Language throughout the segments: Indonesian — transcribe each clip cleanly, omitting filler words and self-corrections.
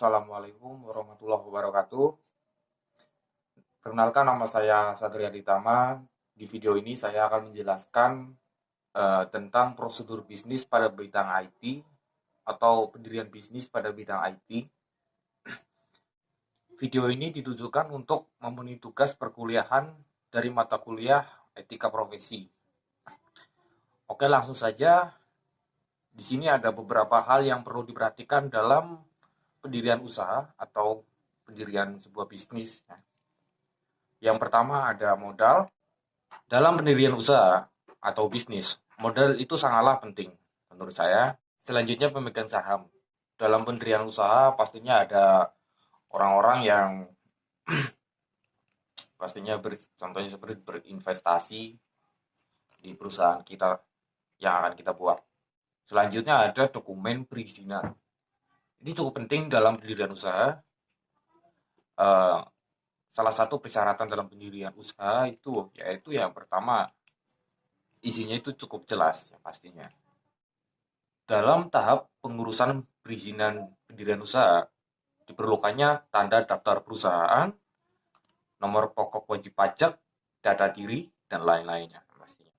Assalamualaikum warahmatullahi wabarakatuh. Perkenalkan, nama saya Satria Ditama. Di video ini saya akan menjelaskan tentang prosedur bisnis pada bidang IT atau pendirian bisnis pada bidang IT. Video ini ditujukan untuk memenuhi tugas perkuliahan dari mata kuliah Etika Profesi. Oke, langsung saja. Di sini ada beberapa hal yang perlu diperhatikan dalam pendirian usaha atau pendirian sebuah bisnis. Yang pertama ada modal. Dalam pendirian usaha atau bisnis, modal itu sangatlah penting menurut saya. Selanjutnya pemegang saham. Dalam pendirian usaha pastinya ada orang-orang yang pastinya contohnya seperti berinvestasi di perusahaan kita yang akan kita buat. Selanjutnya ada dokumen perizinan. Ini cukup penting dalam pendirian usaha. Salah satu persyaratan dalam pendirian usaha itu yaitu yang pertama, isinya itu cukup jelas ya pastinya. Dalam tahap pengurusan perizinan pendirian usaha, diperlukannya tanda daftar perusahaan, nomor pokok wajib pajak, data diri, dan lain-lainnya pastinya.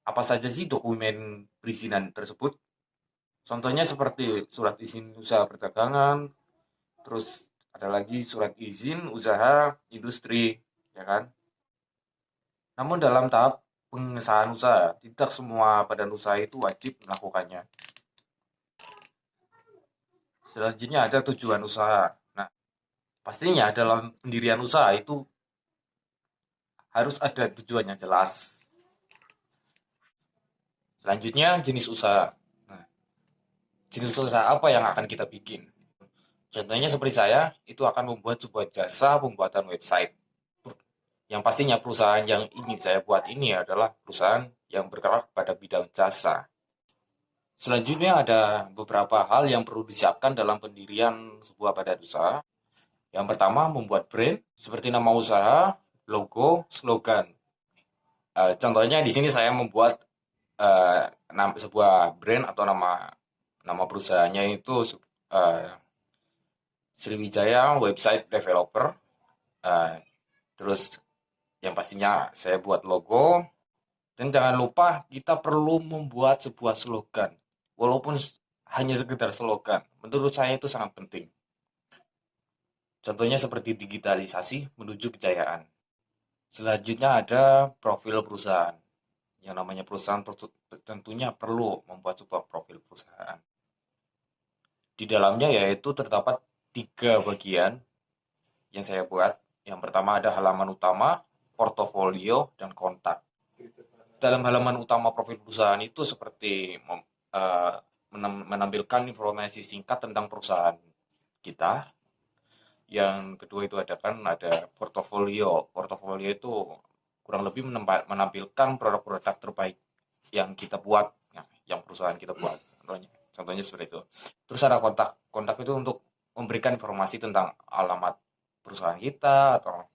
Apa saja sih dokumen perizinan tersebut? Contohnya seperti surat izin usaha perdagangan, terus ada lagi surat izin usaha industri, ya kan? Namun dalam tahap pengesahan usaha, tidak semua badan usaha itu wajib melakukannya. Selanjutnya ada tujuan usaha. Nah, pastinya dalam pendirian usaha itu harus ada tujuan yang jelas. Selanjutnya jenis usaha. Nah, jenis usaha apa yang akan kita bikin? Contohnya seperti saya, itu akan membuat sebuah jasa pembuatan website. Yang pastinya perusahaan yang ingin saya buat ini adalah perusahaan yang bergerak pada bidang jasa. Selanjutnya ada beberapa hal yang perlu disiapkan dalam pendirian sebuah badan usaha. Yang pertama, membuat brand seperti nama usaha, logo, slogan. Contohnya di sini saya membuat sebuah brand atau nama perusahaannya itu Sriwijaya Website Developer. Terus yang pastinya saya buat logo. Dan jangan lupa kita perlu membuat sebuah slogan. Walaupun hanya sekedar slogan, menurut saya itu sangat penting. Contohnya seperti digitalisasi menuju kejayaan. Selanjutnya ada profil perusahaan. Yang namanya perusahaan tentunya perlu membuat sebuah profil perusahaan. Di dalamnya yaitu terdapat 3 bagian yang saya buat. Yang pertama ada halaman utama, portofolio, dan kontak. Dalam halaman utama profil perusahaan itu seperti menampilkan informasi singkat tentang perusahaan kita. Yang kedua itu ada portofolio. Portofolio itu kurang lebih menampilkan produk-produk terbaik yang kita buat, yang perusahaan kita buat. Contohnya seperti itu. Terus ada kontak. Kontak itu untuk memberikan informasi tentang alamat perusahaan kita atau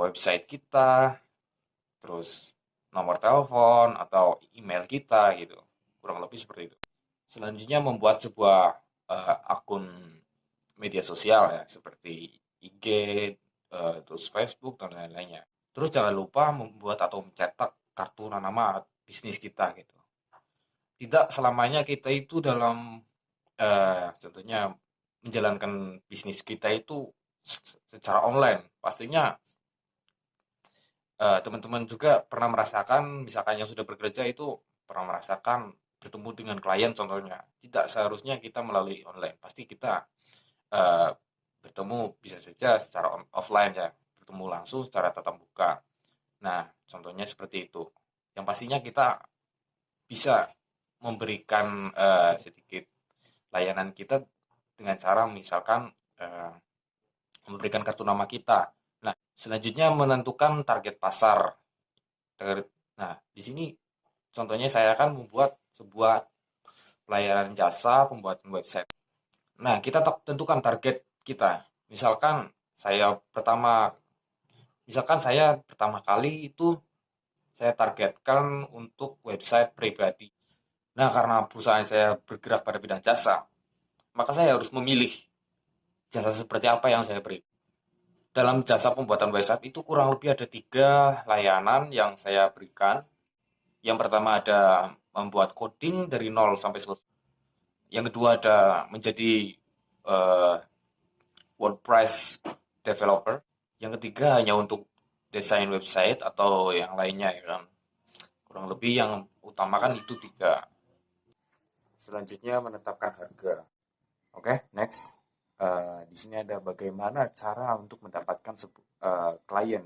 website kita, terus nomor telepon atau email kita gitu. Kurang lebih seperti itu. Selanjutnya membuat sebuah akun media sosial ya, seperti IG, terus Facebook dan lain-lainnya. Terus jangan lupa membuat atau mencetak kartu nama bisnis kita gitu. Tidak selamanya kita itu dalam contohnya menjalankan bisnis kita itu secara online. Pastinya teman-teman juga pernah merasakan, misalkan yang sudah bekerja itu pernah merasakan bertemu dengan klien contohnya. Tidak seharusnya kita melalui online. Pasti kita bertemu bisa saja secara offline ya, bertemu langsung secara tatap muka. Nah, contohnya seperti itu. Yang pastinya kita bisa memberikan sedikit layanan kita dengan cara misalkan memberikan kartu nama kita. Nah, selanjutnya menentukan target pasar. Nah, di sini contohnya saya akan membuat sebuah pelayanan jasa pembuatan website. Nah, kita tentukan target kita. Misalkan saya pertama kali itu saya targetkan untuk website pribadi. Nah, karena perusahaan saya bergerak pada bidang jasa, maka saya harus memilih Jasa seperti apa yang saya beri? Dalam jasa pembuatan website itu kurang lebih ada 3 layanan yang saya berikan. Yang pertama ada membuat coding dari nol sampai selesai. Yang kedua ada menjadi eh, WordPress developer. Yang ketiga hanya untuk desain website atau yang lainnya ya kan. Kurang lebih yang utamakan itu 3. Selanjutnya menetapkan harga. Oke, next. Di sini ada bagaimana cara untuk mendapatkan klien.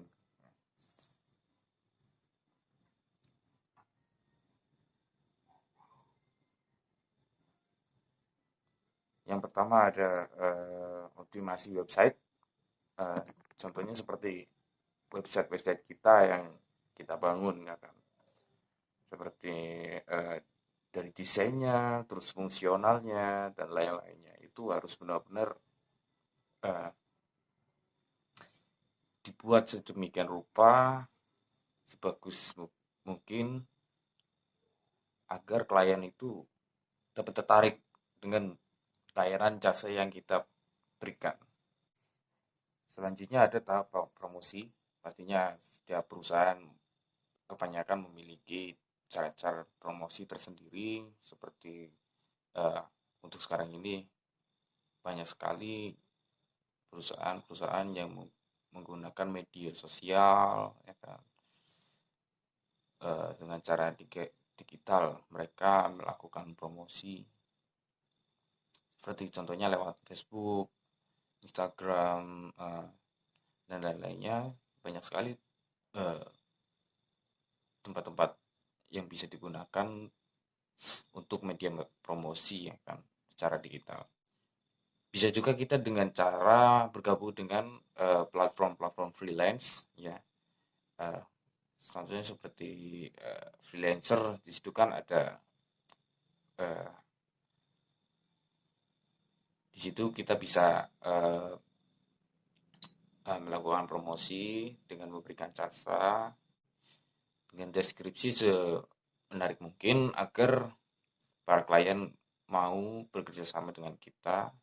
Yang pertama ada optimasi website. Eh, Contohnya seperti website-website kita yang kita bangun, ya kan. Seperti eh, dari desainnya, terus fungsionalnya, dan lain-lainnya. Itu harus benar-benar eh, dibuat sedemikian rupa, sebagus mungkin, agar klien itu dapat tertarik dengan layanan jasa yang kita berikan. Selanjutnya ada tahap promosi. Pastinya setiap perusahaan kebanyakan memiliki cara-cara promosi tersendiri seperti eh, untuk sekarang ini banyak sekali perusahaan-perusahaan yang menggunakan media sosial, ya kan. Dengan cara digital mereka melakukan promosi seperti contohnya lewat Facebook, Instagram, dan lain-lainnya. Banyak sekali eh, tempat-tempat yang bisa digunakan untuk media promosi, ya kan, secara digital. Bisa juga kita dengan cara bergabung dengan platform-platform freelance, ya. Eh, Contohnya seperti freelancer. Di situ kan ada eh, di situ kita bisa melakukan promosi dengan memberikan jasa dengan deskripsi semenarik mungkin agar para klien mau bekerja sama dengan kita,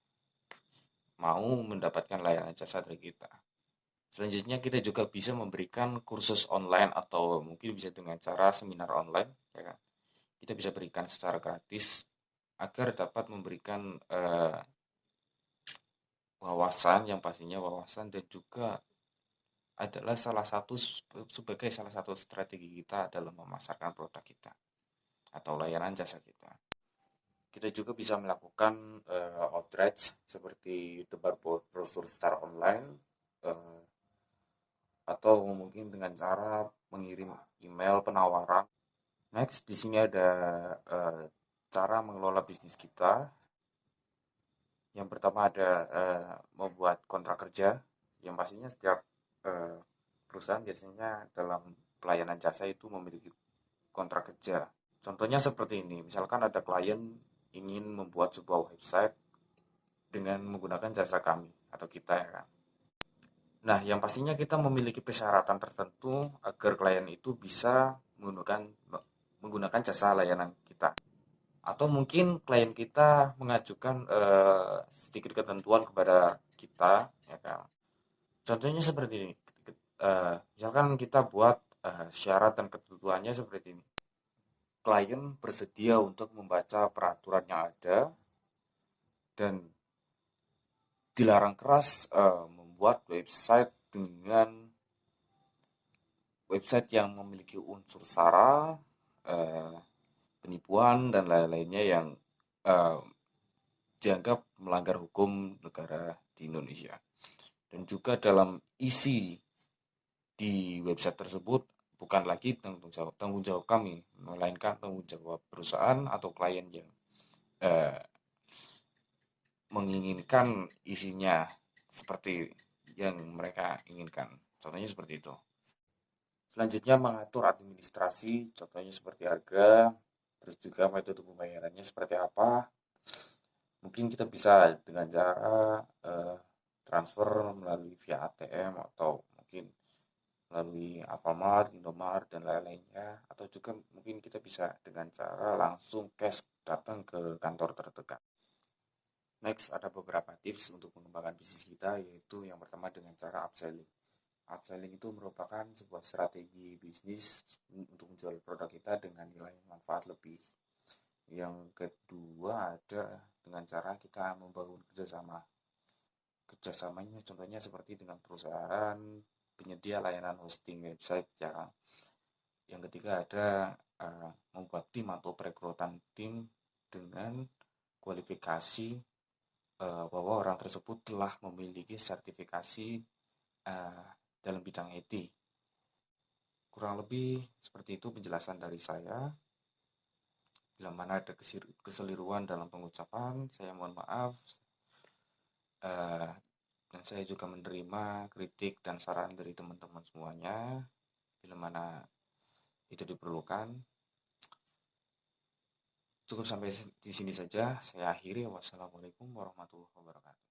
mau mendapatkan layanan jasa dari kita. Selanjutnya kita juga bisa memberikan kursus online atau mungkin bisa dengan cara seminar online, ya kan. Kita bisa berikan secara gratis agar dapat memberikan wawasan, yang pastinya wawasan, dan juga adalah sebagai salah satu strategi kita dalam memasarkan produk kita atau layanan jasa kita. Kita juga bisa melakukan outreach seperti tebar brosur secara online, eh, atau mungkin dengan cara mengirim email penawaran. Next, di sini ada cara mengelola bisnis kita. Yang pertama ada membuat kontrak kerja, yang pastinya setiap eh, perusahaan biasanya dalam pelayanan jasa itu memiliki kontrak kerja. Contohnya seperti ini, misalkan ada klien ingin membuat sebuah website dengan menggunakan jasa kami atau kita, ya kan. Nah, yang pastinya kita memiliki persyaratan tertentu agar klien itu bisa menggunakan jasa layanan kita. Atau mungkin klien kita mengajukan sedikit ketentuan kepada kita, ya kan. Contohnya seperti ini. Misalkan kita buat syarat dan ketentuannya seperti ini. Klien bersedia untuk membaca peraturan yang ada dan dilarang keras membuat website yang memiliki unsur sara, eh, penipuan, dan lain-lainnya yang eh, dianggap melanggar hukum negara di Indonesia. Dan juga dalam isi di website tersebut bukan lagi tanggung jawab kami, melainkan tanggung jawab perusahaan atau klien yang eh, menginginkan isinya seperti yang mereka inginkan. Contohnya seperti itu. Selanjutnya mengatur administrasi, contohnya seperti harga, terus juga metode pembayarannya seperti apa. Mungkin kita bisa dengan cara transfer melalui via ATM, atau mungkin melalui Alfamart, Indomart, dan lain-lainnya. Atau juga mungkin kita bisa dengan cara langsung cash datang ke kantor terdekat. Next, ada beberapa tips untuk mengembangkan bisnis kita, yaitu yang pertama dengan cara upselling. Upselling itu merupakan sebuah strategi bisnis untuk menjual produk kita dengan nilai manfaat lebih. Yang kedua ada dengan cara kita membangun kerjasama. Kerjasamanya contohnya seperti dengan perusahaan penyedia layanan hosting website ya. Yang ketiga ada membuat tim atau perekrutan tim dengan kualifikasi bahwa orang tersebut telah memiliki sertifikasi dalam bidang IT. Kurang lebih seperti itu penjelasan dari saya. Bila mana ada keseliruan dalam pengucapan, saya mohon maaf. Dan saya juga menerima kritik dan saran dari teman-teman semuanya. Bila mana itu diperlukan. Cukup sampai di sini saja. Saya akhiri. Wassalamualaikum warahmatullahi wabarakatuh.